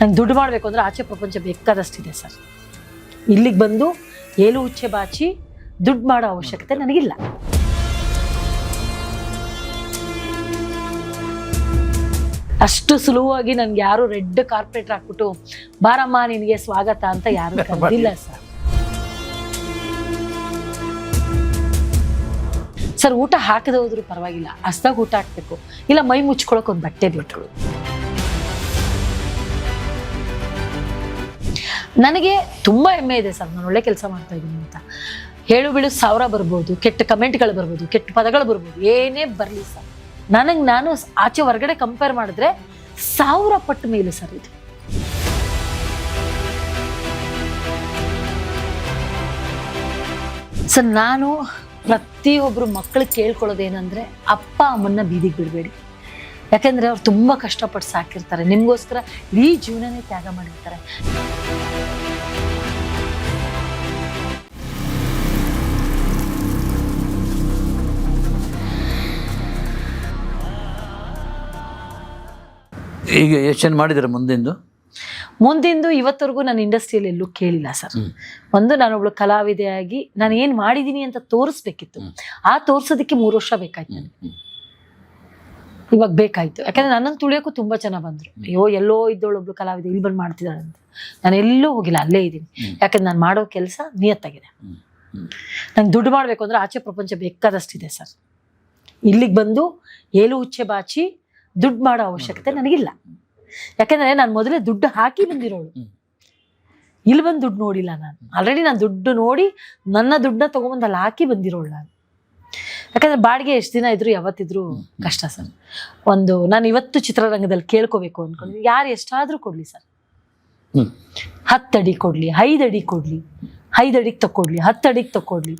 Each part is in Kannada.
ನಂಗೆ ದುಡ್ಡು ಮಾಡಬೇಕು ಅಂದರೆ ಆಚೆ ಪ್ರಪಂಚ ಬೇಕಾದಷ್ಟಿದೆ ಸರ್. ಇಲ್ಲಿಗೆ ಬಂದು ಏಲು ಉಚ್ಚೆ ಬಾಚಿ ದುಡ್ಡು ಮಾಡೋ ಅವಶ್ಯಕತೆ ನನಗಿಲ್ಲ. ಅಷ್ಟು ಸುಲಭವಾಗಿ ನನ್ಗೆ ಯಾರು ರೆಡ್ ಕಾರ್ಪೆಟ್ ಹಾಕ್ಬಿಟ್ಟು ಬಾರಮ್ಮ ನಿನಗೆ ಸ್ವಾಗತ ಅಂತ ಯಾರು ಕರೆದಿಲ್ಲ ಸರ್. ಸರ್ ಊಟ ಹಾಕದೆ ಹೋದ್ರು ಪರವಾಗಿಲ್ಲ, ಹಸ್ದಾಗ ಊಟ ಹಾಕ್ಬೇಕು, ಇಲ್ಲ ಮೈ ಮುಚ್ಕೊಳಕ್ ಒಂದು ಬಟ್ಟೆ ಬೇಕು. ನನಗೆ ತುಂಬಾ ಹೆಮ್ಮೆ ಇದೆ ಸರ್, ನಾನು ಒಳ್ಳೆ ಕೆಲಸ ಮಾಡ್ತಾ ಇದ್ದೀನಿ ಅಂತ. ಹೇಳು ಬಿಡು 1000 ಬರ್ಬೋದು, ಕೆಟ್ಟ ಕಮೆಂಟ್ಗಳು ಬರ್ಬೋದು, ಕೆಟ್ಟ ಪದಗಳು ಬರ್ಬೋದು, ಏನೇ ಬರಲಿ ಸರ್, ನಾನು ಆಚೆ ಹೊರಗಡೆ ಕಂಪೇರ್ ಮಾಡಿದ್ರೆ 1000 ಪಟ್ಟು ಮೇಲು ಸರ್ ಇದು. ಸರ್ ನಾನು ಪ್ರತಿಯೊಬ್ರು ಮಕ್ಕಳು ಕೇಳ್ಕೊಳ್ಳೋದೇನಂದ್ರೆ ಅಪ್ಪ ಅಮ್ಮನ್ನ ಬೀದಿಗೆ ಬಿಡಬೇಡಿ. ಯಾಕೆಂದ್ರೆ ಅವ್ರು ತುಂಬಾ ಕಷ್ಟಪಟ್ಟು ಸಾಕಿರ್ತಾರೆ, ನಿಮ್ಗೋಸ್ಕರ ಇಡೀ ಜೀವನನೇ ತ್ಯಾಗ ಮಾಡಿರ್ತಾರೆ. ಈಗ ಎಷ್ಟು ಮಾಡಿದ್ರೆ ಮುಂದಿಂದು ಇವತ್ತವರೆಗೂ ನಾನು ಇಂಡಸ್ಟ್ರಿಯಲ್ಲಿ ಎಲ್ಲೂ ಕೇಳಿಲ್ಲ ಸರ್. ನಾನೊಬ್ಳು ಕಲಾವಿದೆಯಾಗಿ ನಾನು ಏನ್ ಮಾಡಿದೀನಿ ಅಂತ ತೋರಿಸ್ಬೇಕಿತ್ತು. ಆ ತೋರ್ಸೋದಕ್ಕೆ 3 ವರ್ಷ ಬೇಕಾಯ್ತು ನನಗೆ. ಇವಾಗ ಬೇಕಾಯ್ತು, ಯಾಕಂದ್ರೆ ನನ್ನನ್ನು ತುಳಿಯೋಕ್ಕೂ ತುಂಬಾ ಜನ ಬಂದ್ರು. ಅಯ್ಯೋ ಎಲ್ಲೋ ಇದ್ದವಳೊಬ್ಳು ಕಲಾವಿದೆ ಇಲ್ಲಿ ಬಂದು ಮಾಡ್ತಿದ್ದಾಳೆ ಅಂತ. ನಾನು ಎಲ್ಲೂ ಹೋಗಿಲ್ಲ, ಅಲ್ಲೇ ಇದ್ದೀನಿ. ಯಾಕಂದ್ರೆ ನಾನು ಮಾಡೋ ಕೆಲಸ ನಿಯತ್ತಾಗಿದೆ. ನಂಗೆ ದುಡ್ಡು ಮಾಡ್ಬೇಕು ಅಂದ್ರೆ ಆಚೆ ಪ್ರಪಂಚ ಬೇಕಾದಷ್ಟಿದೆ ಸರ್. ಇಲ್ಲಿಗೆ ಬಂದು ಏಲು ಉಚ್ಚೆ ಬಾಚಿ ದುಡ್ಡು ಮಾಡೋ ಅವಶ್ಯಕತೆ ನನಗಿಲ್ಲ. ಯಾಕಂದ್ರೆ ನಾನು ಮೊದಲೇ ದುಡ್ಡು ಹಾಕಿ ಬಂದಿರೋಳು, ಇಲ್ಲಿ ಬಂದು ದುಡ್ಡು ನೋಡಿಲ್ಲ. ನಾನು ಆಲ್ರೆಡಿ ನಾನು ದುಡ್ಡು ನೋಡಿ ನನ್ನ ದುಡ್ಡನ್ನ ತಗೊಂಬಂದು ಅಲ್ಲಿ ಹಾಕಿ ಬಂದಿರೋಳು ನಾನು. ಯಾಕಂದ್ರೆ ಬಾಡಿಗೆ ಎಷ್ಟು ದಿನ ಇದ್ರು ಯಾವತ್ತಿದ್ರು ಕಷ್ಟ ಸರ್. ನಾನು ಇವತ್ತು ಚಿತ್ರರಂಗದಲ್ಲಿ ಕೇಳ್ಕೋಬೇಕು ಅನ್ಕೊಂಡು ಯಾರು ಎಷ್ಟಾದ್ರೂ ಕೊಡ್ಲಿ ಸರ್, 10 ಅಡಿ ಕೊಡ್ಲಿ, 5 ಅಡಿ ಕೊಡ್ಲಿ, 5 ಅಡಿಗೆ ತಕೊಡ್ಲಿ, 10 ಅಡಿಗೆ ತಕೊಡ್ಲಿ,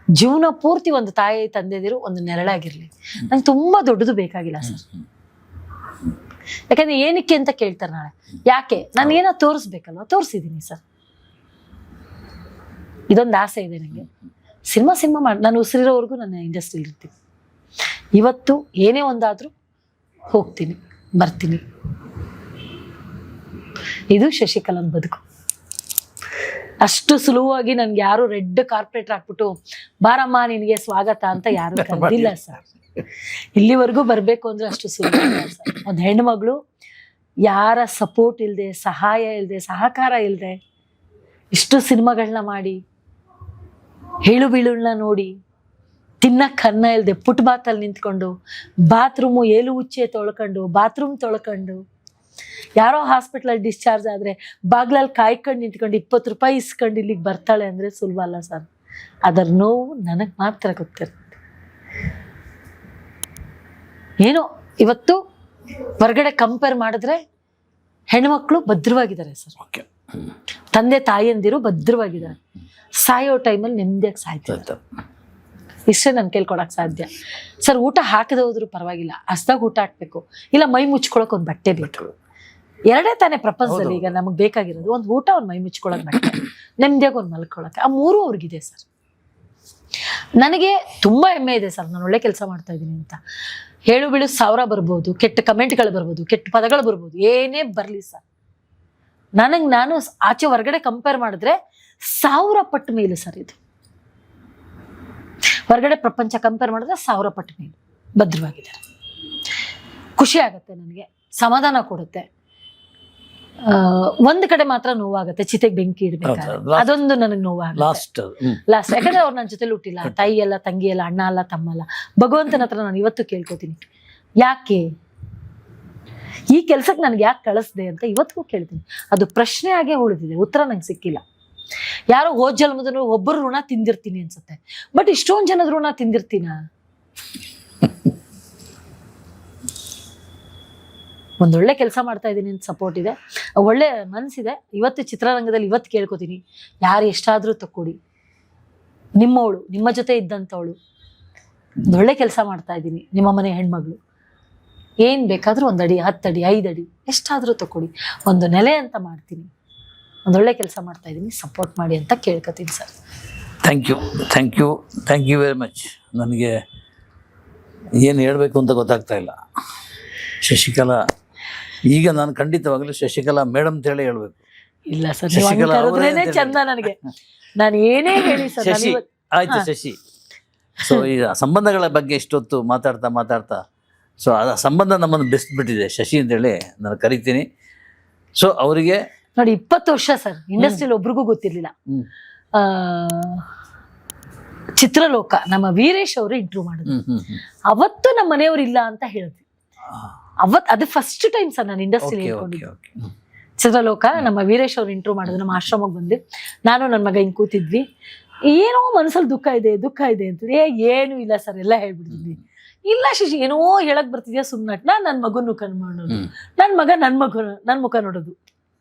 ಜೀವನ ಪೂರ್ತಿ ಒಂದು ತಾಯಿ ತಂದೆದಿರು ಒಂದು ನೆರಳಾಗಿರ್ಲಿ. ನಂಗೆ ತುಂಬಾ ದೊಡ್ಡದು ಬೇಕಾಗಿಲ್ಲ ಸರ್. ಯಾಕಂದ್ರೆ ಏನಕ್ಕೆ ಅಂತ ಕೇಳ್ತಾರೆ ನಾಳೆ. ಯಾಕೆ ನಾನು ಏನೋ ತೋರಿಸ್ಬೇಕಲ್ವ, ತೋರಿಸಿದೀನಿ ಸರ್. ಇದೊಂದು ಆಸೆ ಇದೆ ನನಗೆ. ಸಿನಿಮಾ ಮಾಡಿ ನಾನು ಉಸಿರಿರೋವರೆಗೂ ನನ್ನ ಇಂಡಸ್ಟ್ರಿಲಿ ಇರ್ತೀನಿ. ಇವತ್ತು ಏನೇ ಒಂದಾದ್ರೂ ಹೋಗ್ತೀನಿ ಬರ್ತೀನಿ. ಇದು ಶಶಿಕಲಾನ್ ಬದುಕು. ಅಷ್ಟು ಸುಲಭವಾಗಿ ನನ್ಗೆ ಯಾರು ರೆಡ್ ಕಾರ್ಪೆಟ್ ಹಾಕ್ಬಿಟ್ಟು ಬಾರಮ್ಮ ನಿನಗೆ ಸ್ವಾಗತ ಅಂತ ಯಾರು ಕರೆದಿಲ್ಲ ಸರ್. ಇಲ್ಲಿವರೆಗೂ ಬರ್ಬೇಕು ಅಂದ್ರೆ ಅಷ್ಟು ಸುಲಭ ಸರ್. ಒಂದು ಹೆಣ್ಮಗಳು ಯಾರ ಸಪೋರ್ಟ್ ಇಲ್ಲದೆ, ಸಹಾಯ ಇಲ್ಲದೆ, ಸಹಕಾರ ಇಲ್ಲದೆ ಇಷ್ಟು ಸಿನಿಮಾಗಳನ್ನ ಮಾಡಿ, ಹೇಳು ಬೀಳುಗಳನ್ನ ನೋಡಿ, ತಿನ್ನಕ್ಕೆ ಅನ್ನ ಇಲ್ಲದೆ ಫುಟ್ಬಾತಲ್ಲಿ ನಿಂತ್ಕೊಂಡು, ಬಾತ್ರೂಮು ಏಲು ಉಚ್ಚೆ ತೊಳ್ಕೊಂಡು, ಬಾತ್ರೂಮ್ ತೊಳ್ಕೊಂಡು, ಯಾರೋ ಹಾಸ್ಪಿಟ್ಲಲ್ಲಿ ಡಿಸ್ಚಾರ್ಜ್ ಆದ್ರೆ ಬಾಗ್ಲಲ್ಲಿ ಕಾಯ್ಕೊಂಡು ನಿಂತ್ಕೊಂಡು 20 ರೂಪಾಯಿ ಇಸ್ಕೊಂಡು ಇಲ್ಲಿಗೆ ಬರ್ತಾಳೆ ಅಂದ್ರೆ ಸುಲಭ ಅಲ್ಲ ಸರ್. ಅದರ ನೋವು ನನಗೆ ಮಾತ್ರ ಗೊತ್ತಿರುತ್ತೆ. ಏನೋ ಇವತ್ತು ಹೊರಗಡೆ ಕಂಪೇರ್ ಮಾಡಿದ್ರೆ ಹೆಣ್ಮಕ್ಳು ಭದ್ರವಾಗಿದ್ದಾರೆ ಸರ್. ತಂದೆ ತಾಯಿಯಂದಿರು ಭದ್ರವಾಗಿದ್ದಾರೆ. ಸಾಯೋ ಟೈಮಲ್ಲಿ ನೆಮ್ಮದಿಯಾಗಿ ಸಾಯ್ತಾರೆ. ಇಷ್ಟೇ ನಾನು ಕೇಳ್ಕೊಳಕ್ ಸಾಧ್ಯ ಸರ್. ಊಟ ಹಾಕದೆ ಹೋದ್ರು ಪರವಾಗಿಲ್ಲ, ಹಸ್ದಾಗ ಊಟ ಹಾಕ್ಬೇಕು, ಇಲ್ಲ ಮೈ ಮುಚ್ಕೊಳಕ್ ಒಂದು ಬಟ್ಟೆ ಬೇಕು. ಎರಡೇ ತಾನೇ ಪ್ರಪಂಚದಲ್ಲಿ ಈಗ ನಮಗ್ ಬೇಕಾಗಿರೋದು. ಒಂದು ಊಟ, ಒಂದು ಮೈ ಮುಚ್ಕೊಳಕ್ ಬಟ್ಟೆ, ನೆಮ್ಮದಿಯಾಗಿ ಒಂದು ಮಲ್ಕೊಳಕ್ಕೆ. ಆ 3 ಅವ್ರಿಗಿದೆ ಸರ್. ನನಗೆ ತುಂಬಾ ಹೆಮ್ಮೆ ಇದೆ ಸರ್, ನಾನು ಒಳ್ಳೆ ಕೆಲಸ ಮಾಡ್ತಾ ಇದ್ದೀನಿ ಅಂತ. ಹೇಳು ಬಿಡು 1000 ಬರ್ಬೋದು, ಕೆಟ್ಟ ಕಮೆಂಟ್ಗಳು ಬರ್ಬೋದು, ಕೆಟ್ಟ ಪದಗಳು ಬರ್ಬೋದು, ಏನೇ ಬರ್ಲಿ ಸರ್, ನಾನು ಆಚೆ ಹೊರಗಡೆ ಕಂಪೇರ್ ಮಾಡಿದ್ರೆ 1000 ಪಟ್ಟು ಮೇಲು ಸರ್ ಇದು. ಹೊರಗಡೆ ಪ್ರಪಂಚ ಕಂಪೇರ್ ಮಾಡಿದ್ರೆ 1000 ಪಟ್ಟು ಮೇಲು ಭದ್ರವಾಗಿದ್ದಾರೆ. ಖುಷಿ ಆಗತ್ತೆ, ನನಗೆ ಸಮಾಧಾನ ಕೊಡುತ್ತೆ. ಒಂದ್ ಕಡೆ ಮಾತ್ರ ನೋವಾಗತ್ತೆ, ಚಿತೆಗೆ ಬೆಂಕಿ ಇಡ್ಬೇಕಾದ್ರೆ ಅದೊಂದು ನನಗೆ ನೋವಾಗುತ್ತೆ ಲಾಸ್ಟ್. ಯಾಕಂದ್ರೆ ಅವ್ರು ನನ್ನ ಜೊತೆಲಿ ಹುಟ್ಟಿಲ್ಲ, ತಾಯಿ ಎಲ್ಲ, ತಂಗಿ ಎಲ್ಲ, ಅಣ್ಣ ಅಲ್ಲ, ತಮ್ಮ ಅಲ್ಲ. ಭಗವಂತನ ಹತ್ರ ನಾನು ಇವತ್ತು ಕೇಳ್ಕೊತೀನಿ, ಯಾಕೆ ಈ ಕೆಲ್ಸಕ್ಕೆ ನನ್ಗೆ ಯಾಕೆ ಕಳಿಸ್ದೆ ಅಂತ ಇವತ್ತಿಗೂ ಕೇಳ್ತೀನಿ. ಅದು ಪ್ರಶ್ನೆ ಆಗೇ ಉಳಿದಿದೆ, ಉತ್ತರ ನಂಗೆ ಸಿಕ್ಕಿಲ್ಲ. ಯಾರೋ ಹೋದ ಜನ್ಮದಲ್ಲೂ ಒಬ್ಬರು ಋಣ ತಿಂದಿರ್ತೀನಿ ಅನ್ಸುತ್ತೆ, ಬಟ್ ಇಷ್ಟೊಂದು ಜನದ ಋಣ ತಿಂದಿರ್ತೀನ? ಒಂದೊಳ್ಳೆ ಕೆಲಸ ಮಾಡ್ತಾ ಇದ್ದೀನಿ ಅಂತ ಸಪೋರ್ಟ್ ಇದೆ, ಒಳ್ಳೆ ಮನಸ್ಸಿದೆ. ಇವತ್ತು ಚಿತ್ರರಂಗದಲ್ಲಿ ಇವತ್ತು ಕೇಳ್ಕೊತೀನಿ, ಯಾರು ಎಷ್ಟಾದ್ರೂ ತಕ್ಕೊಡಿ, ನಿಮ್ಮವಳು, ನಿಮ್ಮ ಜೊತೆ ಇದ್ದಂಥವಳು, ಒಂದೊಳ್ಳೆ ಕೆಲಸ ಮಾಡ್ತಾ ಇದ್ದೀನಿ, ನಿಮ್ಮ ಮನೆ ಹೆಣ್ಮಗಳು, ಏನ್ ಬೇಕಾದ್ರೂ 1 ಅಡಿ, 10 ಅಡಿ, 5 ಅಡಿ ಎಷ್ಟಾದ್ರೂ ತಕ್ಕೊಡಿ, ಒಂದು ನೆಲೆ ಅಂತ ಮಾಡ್ತೀನಿ, ಒಂದೊಳ್ಳೆ ಕೆಲಸ ಮಾಡ್ತಾ ಇದ್ದೀನಿ, ಸಪೋರ್ಟ್ ಮಾಡಿ ಅಂತ ಕೇಳ್ಕೊತೀನಿ sir. Thank you very much. ನನಗೆ ಏನು ಹೇಳಬೇಕು ಅಂತ ಗೊತ್ತಾಗ್ತಾ ಇಲ್ಲ. ಶಶಿಕಲಾ ಈಗ ನಾನು ಖಂಡಿತವಾಗ್ಲೂ ಶಶಿಕಲಾ ಮೇಡಮ್ ಅಂತ ಹೇಳಿ ಹೇಳ್ಬೇಕು. ಇಲ್ಲ ಸರ್, ಶಶಿಕಲಾ ಅವರೇ ಅಂತ ಹೇಳಿ. ಚಂದ ನನಗೆ. ನಾನು ಏನೇ ಹೇಳಿ ಸರ್, ಶಶಿ ಆಯ್ತು ಶಶಿ. ಸೊ ಈಗ ಸಂಬಂಧಗಳ ಬಗ್ಗೆ ಇಷ್ಟೊತ್ತು ಮಾತಾಡ್ತಾ ಸೊ ಆ ಸಂಬಂಧ ನಮ್ಮನ್ನು ಬೆಸ್ಬಿಟ್ಟಿದೆ. ಶಶಿ ಅಂತೇಳಿ ನಾನು ಕರಿತೀನಿ. ಸೊ ಅವರಿಗೆ ನೋಡಿ 20 ವರ್ಷ ಸರ್ ಇಂಡಸ್ಟ್ರಿಯಲ್ಲಿ ಒಬ್ರಿಗೂ ಗೊತ್ತಿರ್ಲಿಲ್ಲ. ಚಿತ್ರಲೋಕ ನಮ್ಮ ವೀರೇಶ್ ಅವರು ಇಂಟರ್ವ್ಯೂ ಮಾಡಿದ್ರು. ಅವತ್ತು ನಮ್ಮ ಮನೆಯವ್ರು ಇಲ್ಲ ಅಂತ ಹೇಳಿದ್ವಿ. ಅದು ಫಸ್ಟ್ ಟೈಮ್ ಸರ್ ನಾನು ಇಂಡಸ್ಟ್ರಿಯಲ್ಲಿ ಹೇಳ್ಕೊಂಡಿದ್ದು. ಚಿತ್ರಲೋಕ ನಮ್ಮ ವೀರೇಶ್ ಅವ್ರು ಇಂಟರ್ವ್ಯೂ ಮಾಡಿದ್ರು. ನಮ್ಮ ಆಶ್ರಮಕ್ಕೆ ಬಂದು ನಾನು ನನ್ನ ಮಗ ಹಿಂಗ್ ಕೂತಿದ್ವಿ. ಏನೋ ಮನಸ್ಸಲ್ಲಿ ದುಃಖ ಇದೆ ಅಂತ. ಏನು ಇಲ್ಲ ಸರ್, ಎಲ್ಲ ಹೇಳ್ಬಿಡ್ತಿದ್ವಿ. ಇಲ್ಲ ಶಶಿ, ಏನೋ ಹೇಳಕ್ ಬರ್ತಿದ್ಯಾ, ಸುಮ್ನಟ್. ನನ್ನ ಮಗನ ಮುಖ ನೋಡೋದು, ನನ್ನ ಮುಖ ನೋಡೋದು,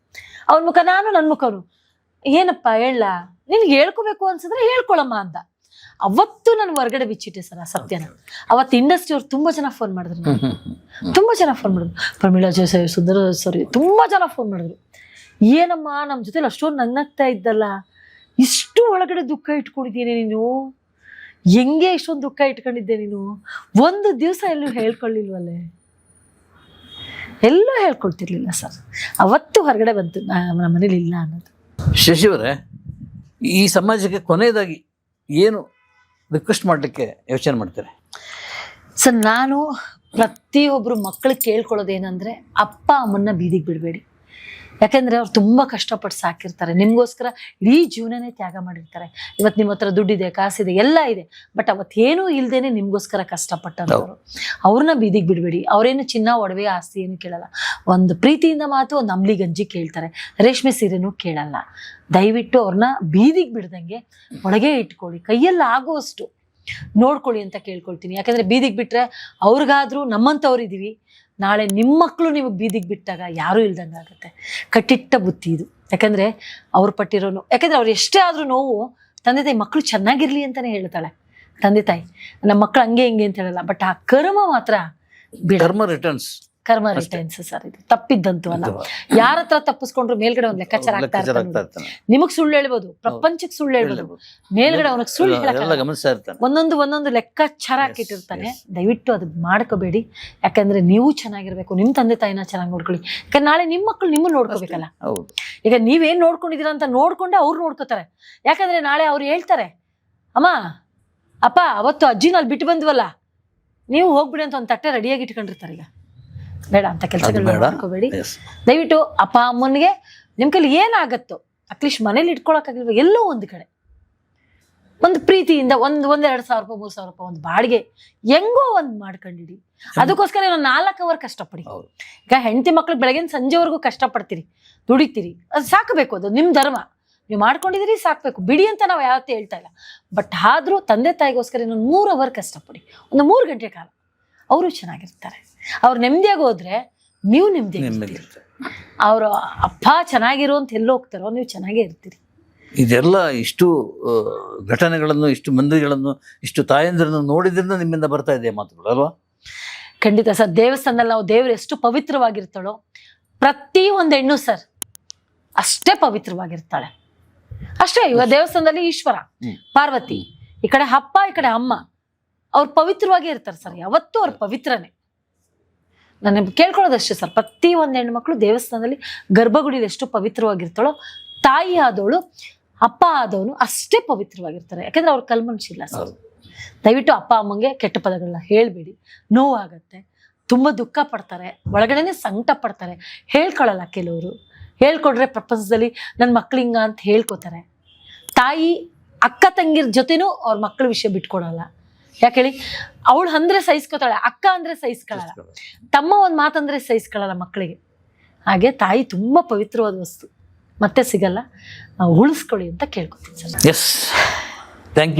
ಅವನ ಮುಖ, ನಾನು ನನ್ನ ಮುಖನು. ಏನಪ್ಪ ಹೇಳ, ನಿನ್ಗೆ ಹೇಳ್ಕೋಬೇಕು ಅನ್ಸಿದ್ರೆ ಹೇಳ್ಕೊಳಮ್ಮ ಅಂತ. ಅವತ್ತು ನಾನು ಹೊರಗಡೆ ಬಿಚ್ಚಿಟ್ಟೆ ಸರ್ ಆ ಸತ್ಯನ. ಅವತ್ತು ಇಂಡಸ್ಟ್ರಿ ಅವ್ರು ತುಂಬಾ ಜನ ಫೋನ್ ಮಾಡಿದ್ರು, ಪ್ರಮೀಳಾ ಜೋಸೆ, ಸುಂದರ ಸರಿ, ತುಂಬಾ ಜನ ಫೋನ್ ಮಾಡಿದ್ರು. ಏನಮ್ಮ ನಮ್ಮ ಜೊತೆಲಿ ಅಷ್ಟೊಂದು ನಗ್ನಾಗ್ತಾ ಇದ್ದಲ್ಲ, ಇಷ್ಟು ಒಳಗಡೆ ದುಃಖ ಇಟ್ಕೊಂಡಿದ್ದೀನಿ ನೀನು, ಹೆಂಗೆ ಇಷ್ಟೊಂದು ದುಃಖ ಇಟ್ಕೊಂಡಿದ್ದೆ ನೀನು, ಒಂದು ದಿವಸ ಎಲ್ಲೂ ಹೇಳ್ಕೊಳ್ಳಿಲ್ವಲ್ಲೇ. ಎಲ್ಲೂ ಹೇಳ್ಕೊಳ್ತಿರ್ಲಿಲ್ಲ ಸರ್. ಅವತ್ತು ಹೊರಗಡೆ ಬಂತು ನಮ್ಮ ಮನೇಲಿ ಇಲ್ಲ ಅನ್ನೋದು. ಶಶಿಯವರೇ, ಈ ಸಮಾಜಕ್ಕೆ ಕೊನೆಯದಾಗಿ ಏನು ರಿಕ್ವೆಸ್ಟ್ ಮಾಡಲಿಕ್ಕೆ ಯೋಚನೆ ಮಾಡ್ತಾರೆ ಸರ್? ನಾನು ಪ್ರತಿಯೊಬ್ಬರು ಮಕ್ಕಳು ಕೇಳ್ಕೊಳ್ಳೋದೇನಂದ್ರೆ, ಅಪ್ಪ ಅಮ್ಮನ್ನ ಬೀದಿಗೆ ಬಿಡಬೇಡಿ. ಯಾಕೆಂದ್ರೆ ಅವ್ರು ತುಂಬಾ ಕಷ್ಟಪಟ್ಟು ಸಾಕಿರ್ತಾರೆ, ನಿಮ್ಗೋಸ್ಕರ ಇಡೀ ಜೀವನನೇ ತ್ಯಾಗ ಮಾಡಿರ್ತಾರೆ. ಇವತ್ತು ನಿಮ್ಮ ಹತ್ರ ದುಡ್ಡಿದೆ, ಕಾಸಿದೆ, ಎಲ್ಲ ಇದೆ, ಬಟ್ ಅವತ್ತೇನೂ ಇಲ್ದೇನೆ ನಿಮ್ಗೋಸ್ಕರ ಕಷ್ಟಪಟ್ಟವರು. ಅವ್ರನ್ನ ಬೀದಿಗೆ ಬಿಡಬೇಡಿ. ಅವ್ರೇನು ಚಿನ್ನ ಒಡವೆ ಆಸ್ತಿ ಏನು ಕೇಳಲ್ಲ, ಒಂದು ಪ್ರೀತಿಯಿಂದ ಮಾತು, ಒಂದು ಅಂಬ್ಲಿ ಗಂಜಿ ಕೇಳ್ತಾರೆ, ರೇಷ್ಮೆ ಸೀರೆನೂ ಕೇಳಲ್ಲ. ದಯವಿಟ್ಟು ಅವ್ರನ್ನ ಬೀದಿಗೆ ಬಿಡ್ದಂಗೆ ಒಳಗೆ ಇಟ್ಕೊಳ್ಳಿ, ಕೈಯಲ್ಲಿ ಆಗುವಷ್ಟು ನೋಡ್ಕೊಳ್ಳಿ ಅಂತ ಕೇಳ್ಕೊಳ್ತೀನಿ. ಯಾಕಂದ್ರೆ ಬೀದಿಗೆ ಬಿಟ್ರೆ ಅವ್ರಿಗಾದ್ರೂ ನಮ್ಮಂಥವ್ರು ಇದೀವಿ, ನಾಳೆ ನಿಮ್ಮ ಮಕ್ಕಳು ನಿಮಗೆ ಬೀದಿಗೆ ಬಿಟ್ಟಾಗ ಯಾರೂ ಇಲ್ದಂಗೆ ಆಗುತ್ತೆ. ಕಟ್ಟಿಟ್ಟ ಬುತ್ತಿ ಇದು. ಯಾಕಂದ್ರೆ ಅವ್ರು ಪಟ್ಟಿರೋ ನೋವು, ಯಾಕಂದ್ರೆ ಅವ್ರು ಎಷ್ಟೇ ಆದ್ರೂ ನೋವು ತಂದೆ ತಾಯಿ ಮಕ್ಕಳು ಚೆನ್ನಾಗಿರ್ಲಿ ಅಂತಾನೆ ಹೇಳ್ತಾಳೆ ತಂದೆ ತಾಯಿ. ನಮ್ಮ ಮಕ್ಕಳು ಹಂಗೆ ಹಿಂಗೆ ಅಂತ ಹೇಳಲ್ಲ, ಬಟ್ ಆ ಕರ್ಮ ಮಾತ್ರ ಕರ್ಮ ರಿಟರ್ನ್ಸ್ ಸರ್. ಇದು ತಪ್ಪಿದ್ದಂತೂ ಅಲ್ಲ. ಯಾರ ಹತ್ರ ತಪ್ಪಿಸ್ಕೊಂಡ್ರು ಮೇಲ್ಗಡೆ ಒಂದು ಲೆಕ್ಕಾಚಾರ ಆಗ್ತಾ ಇರ್ತಾನೆ. ನಿಮಗ್ ಸುಳ್ಳು ಹೇಳ್ಬೋದು, ಪ್ರಪಂಚಕ್ಕೆ ಸುಳ್ಳು ಹೇಳ್ಬೋದು, ಮೇಲ್ಗಡೆ ಅವನಿಗೆ ಸುಳ್ಳು ಹೇಳಕ್ ಒಂದೊಂದು ಲೆಕ್ಕಾಚಾರ ಹಾಕಿಟ್ಟಿರ್ತಾನೆ. ದಯವಿಟ್ಟು ಅದು ಮಾಡ್ಕೋಬೇಡಿ. ಯಾಕಂದ್ರೆ ನೀವು ಚೆನ್ನಾಗಿರ್ಬೇಕು, ನಿಮ್ ತಂದೆ ತಾಯಿನ ಚೆನ್ನಾಗಿ ನೋಡ್ಕೊಳ್ಳಿ. ಯಾಕಂದ್ರೆ ನಾಳೆ ನಿಮ್ ಮಕ್ಕಳು ನಿಮ್ಮನ್ನ ನೋಡ್ಕೋಬೇಕಲ್ಲ. ಈಗ ನೀವೇನ್ ನೋಡ್ಕೊಂಡಿದೀರ ಅಂತ ನೋಡ್ಕೊಂಡೆ ಅವ್ರು ನೋಡ್ಕೋತಾರೆ. ಯಾಕಂದ್ರೆ ನಾಳೆ ಅವ್ರು ಹೇಳ್ತಾರೆ, ಅಮ್ಮ ಅಪ್ಪ ಅವತ್ತು ಅಜ್ಜಿನ ಅಲ್ಲಿ ಬಿಟ್ಟು ಬಂದ್ವಲ್ಲ, ನೀವು ಹೋಗ್ಬಿಡಿ ಅಂತ ಒಂದು ತಟ್ಟೆ ರೆಡಿಯಾಗಿ ಇಟ್ಕೊಂಡಿರ್ತಾರೆ. ಈಗ ಬೇಡ ಅಂತ ಕೆಲಸಗಳನ್ನ ಮಾಡ್ಕೋಬೇಡಿ. ದಯವಿಟ್ಟು ಅಪ್ಪ ಅಮ್ಮನಿಗೆ ನಿಮ್ ಕೈಲಿ ಏನಾಗತ್ತೋ ಅಟ್ಲೀಸ್ಟ್ ಮನೇಲಿ ಇಟ್ಕೊಳಕ್ಕಾಗಿಲ್ವ, ಎಲ್ಲೋ ಒಂದು ಕಡೆ ಒಂದು ಪ್ರೀತಿಯಿಂದ ಒಂದ್ 2,000 ರೂಪಾಯಿ 3,000 ರೂಪಾಯಿ ಒಂದು ಬಾಡಿಗೆ ಹೆಂಗೋ ಒಂದ್ ಮಾಡ್ಕೊಂಡಿಡಿ. ಅದಕ್ಕೋಸ್ಕರ ನಾನು 4 ಅವರ್ ಕಷ್ಟಪಡಿ. ಈಗ ಹೆಂಡತಿ ಮಕ್ಳು ಬೆಳಗಿನ ಸಂಜೆವರೆಗೂ ಕಷ್ಟಪಡ್ತೀರಿ, ದುಡಿತೀರಿ, ಅದು ಸಾಕಬೇಕು, ಅದು ನಿಮ್ ಧರ್ಮ, ನೀವು ಮಾಡ್ಕೊಂಡಿದ್ದೀರಿ, ಸಾಕ್ಬೇಕು, ಬಿಡಿ ಅಂತ ನಾವು ಯಾವತ್ತೂ ಹೇಳ್ತಾ ಇಲ್ಲ. ಬಟ್ ಆದ್ರೂ ತಂದೆ ತಾಯಿಗೋಸ್ಕರ ಇನ್ನೊಂದು 3 ಅವರ್ ಕಷ್ಟಪಡಿ, ಒಂದು 3 ಗಂಟೆ ಕಾಲ. ಅವರು ಚೆನ್ನಾಗಿರ್ತಾರೆ. ಅವ್ರು ನೆಮ್ಮದಿಯಾಗಿ ಹೋದ್ರೆ ನೀವು ನೆಮ್ಮದಿಯಾಗಿ, ಅವ್ರ ಅಪ್ಪ ಚೆನ್ನಾಗಿರೋ ಅಂತ ಎಲ್ಲೋ ಹೋಗ್ತಾರೋ ನೀವು ಚೆನ್ನಾಗೇ ಇರ್ತೀರಿ. ಇದೆಲ್ಲ ಇಷ್ಟು ಘಟನೆಗಳನ್ನು, ಇಷ್ಟು ಮಂದಿಗಳನ್ನು, ಇಷ್ಟು ತಾಯಂದಿರನ್ನು ನೋಡಿದ್ರಿಂದ ನಿಮ್ಮಿಂದ ಬರ್ತಾ ಇದೆ ಮಾತುಗಳು ಅಲ್ವಾ? ಖಂಡಿತ ಸರ್. ದೇವಸ್ಥಾನದಲ್ಲಿ ನಾವು ದೇವರು ಎಷ್ಟು ಪವಿತ್ರವಾಗಿರ್ತಾಳೋ, ಪ್ರತಿ ಒಂದು ಹೆಣ್ಣು ಸರ್ ಅಷ್ಟೇ ಪವಿತ್ರವಾಗಿರ್ತಾಳೆ. ಅಷ್ಟೇ. ಇವಾಗ ದೇವಸ್ಥಾನದಲ್ಲಿ ಈಶ್ವರ, ಪಾರ್ವತಿ, ಈ ಕಡೆ ಅಪ್ಪ, ಈ ಕಡೆ ಅಮ್ಮ, ಅವ್ರು ಪವಿತ್ರವಾಗಿ ಇರ್ತಾರೆ ಸರ್. ಯಾವತ್ತೂ ಅವ್ರು ಪವಿತ್ರನೇ. ನಾನು ಕೇಳ್ಕೊಳ್ಳೋದಷ್ಟೇ ಸರ್, ಪ್ರತಿ ಒಂದು ಹೆಣ್ಮಕ್ಳು ದೇವಸ್ಥಾನದಲ್ಲಿ ಗರ್ಭಗುಡಿಲಿ ಎಷ್ಟು ಪವಿತ್ರವಾಗಿರ್ತಾಳೋ, ತಾಯಿ ಆದವಳು ಅಪ್ಪ ಆದವನು ಅಷ್ಟೇ ಪವಿತ್ರವಾಗಿರ್ತಾರೆ. ಯಾಕಂದ್ರೆ ಅವ್ರ ಕಲ್ಮನ್ಸಿಲ್ಲ ಸರ್. ದಯವಿಟ್ಟು ಅಪ್ಪ ಅಮ್ಮಂಗೆ ಕೆಟ್ಟ ಪದಗಳನ್ನ ಹೇಳ್ಬೇಡಿ. ನೋವಾಗತ್ತೆ, ತುಂಬಾ ದುಃಖ ಪಡ್ತಾರೆ, ಒಳಗಡೆನೆ ಸಂಕಟ ಪಡ್ತಾರೆ, ಹೇಳ್ಕೊಳಲ್ಲ ಕೆಲವರು. ಹೇಳ್ಕೊಡ್ರೆ ಪ್ರಪಂಚದಲ್ಲಿ ನನ್ನ ಮಕ್ಳು ಹಿಂಗ ಅಂತ ಹೇಳ್ಕೊತಾರೆ. ತಾಯಿ ಅಕ್ಕ ತಂಗಿರ ಜೊತೆನೂ ಅವ್ರ ಮಕ್ಕಳ ವಿಷಯ ಬಿಟ್ಕೊಡಲ್ಲ. ಯಾಕೆ ಹೇಳಿ? ಅವಳು ಅಂದ್ರೆ ಸಹಿಸ್ಕೊತಾಳೆ, ಅಕ್ಕ ಅಂದ್ರೆ ಸಹಿಸ್ಕೊಳ್ಳಲ್ಲ, ತಮ್ಮ ಒಂದ್ ಮಾತಂದ್ರೆ ಸಹಿಸ್ಕೊಳ್ಳಲ್ಲ ಮಕ್ಕಳಿಗೆ. ಹಾಗೆ ತಾಯಿ ತುಂಬಾ ಪವಿತ್ರವಾದ ವಸ್ತು, ಮತ್ತೆ ಸಿಗಲ್ಲ, ಉಳಿಸ್ಕೊಳ್ಳಿ ಅಂತ ಕೇಳ್ಕೊತೀನಿ sir. Yes, thank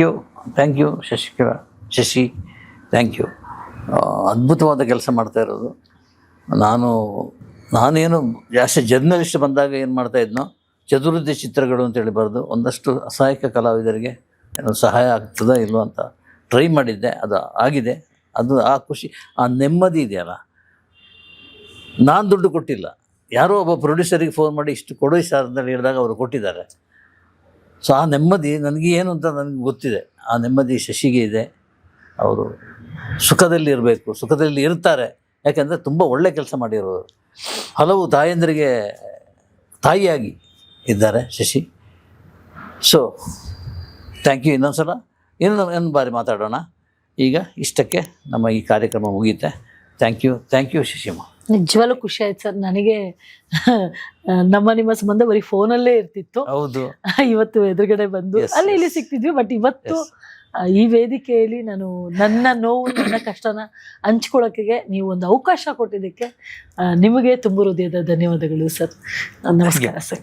you Shashi, thank you. ಅದ್ಭುತವಾದ ಕೆಲಸ ಮಾಡ್ತಾ ಇರೋದು. ನಾನೇನು ಜಾಸ್ತಿ ಜರ್ನಲಿಸ್ಟ್ ಬಂದಾಗ ಏನು ಮಾಡ್ತಾ ಇದ್ನೋ, ಚತುರ್ಥ ಚಿತ್ರಗಳು ಅಂತೇಳಿ ಬರೆದು ಒಂದಷ್ಟು ಅಸಹಾಯಕ ಕಲಾವಿದರಿಗೆ ಏನೋ ಸಹಾಯ ಆಗ್ತದಾ ಇಲ್ವೋ ಅಂತ ಟ್ರೈ ಮಾಡಿದ್ದೆ. ಅದು ಆಗಿದೆ. ಅದು ಆ ಖುಷಿ, ಆ ನೆಮ್ಮದಿ ಇದೆಯಲ್ಲ. ನಾನು ದುಡ್ಡು ಕೊಟ್ಟಿಲ್ಲ, ಯಾರೋ ಒಬ್ಬ ಪ್ರೊಡ್ಯೂಸರಿಗೆ ಫೋನ್ ಮಾಡಿ ಇಷ್ಟು ಕೊಡಿ ಸರ್ ಅಂತ ಹೇಳಿದಾಗ ಅವರು ಕೊಟ್ಟಿದ್ದಾರೆ. ಸೊ ಆ ನೆಮ್ಮದಿ ನನಗೆ ಏನು ಅಂತ ನನಗೆ ಗೊತ್ತಿದೆ. ಆ ನೆಮ್ಮದಿ ಶಶಿಗೆ ಇದೆ. ಅವರು ಸುಖದಲ್ಲಿ ಇರಬೇಕು, ಸುಖದಲ್ಲಿ ಇರ್ತಾರೆ. ಯಾಕೆಂದರೆ ತುಂಬ ಒಳ್ಳೆ ಕೆಲಸ ಮಾಡಿರೋರು. ಹಲವು ತಾಯಂದಿರಿಗೆ ತಾಯಿಯಾಗಿ ಇದ್ದಾರೆ ಶಶಿ. So thank you. ಇನ್ನೊಂದು ಬಾರಿ ಮಾತಾಡೋಣ. ಈಗ ಇಷ್ಟಕ್ಕೆ ನಮ್ಮ ಈ ಕಾರ್ಯಕ್ರಮ ಮುಗಿಯುತ್ತೆ. ಥ್ಯಾಂಕ್ ಯು ಶಶಿಮ್ಮ. ನಿಜವಾಗ್ಲೂ ಖುಷಿ ಆಯ್ತು ಸರ್. ನನಗೆ ನಿಮ್ಮ ಸಂಬಂಧ ಬರೀ ಫೋನಲ್ಲೇ ಇರ್ತಿತ್ತು. ಹೌದು, ಇವತ್ತು ಎದುರುಗಡೆ ಬಂದು ಅಲ್ಲಿ ಇಲ್ಲಿ ಸಿಕ್ತಿದ್ವಿ. ಬಟ್ ಇವತ್ತು ಈ ವೇದಿಕೆಯಲ್ಲಿ ನಾನು ನನ್ನ ನೋವು, ನನ್ನ ಕಷ್ಟನ ಹಂಚ್ಕೊಳ್ಳೋಕೆ ನೀವು ಒಂದು ಅವಕಾಶ ಕೊಟ್ಟಿದ್ದಕ್ಕೆ ನಿಮಗೆ ತುಂಬ ಹೃದಯದ ಧನ್ಯವಾದಗಳು ಸರ್. ನಮಸ್ಕಾರ ಸರ್.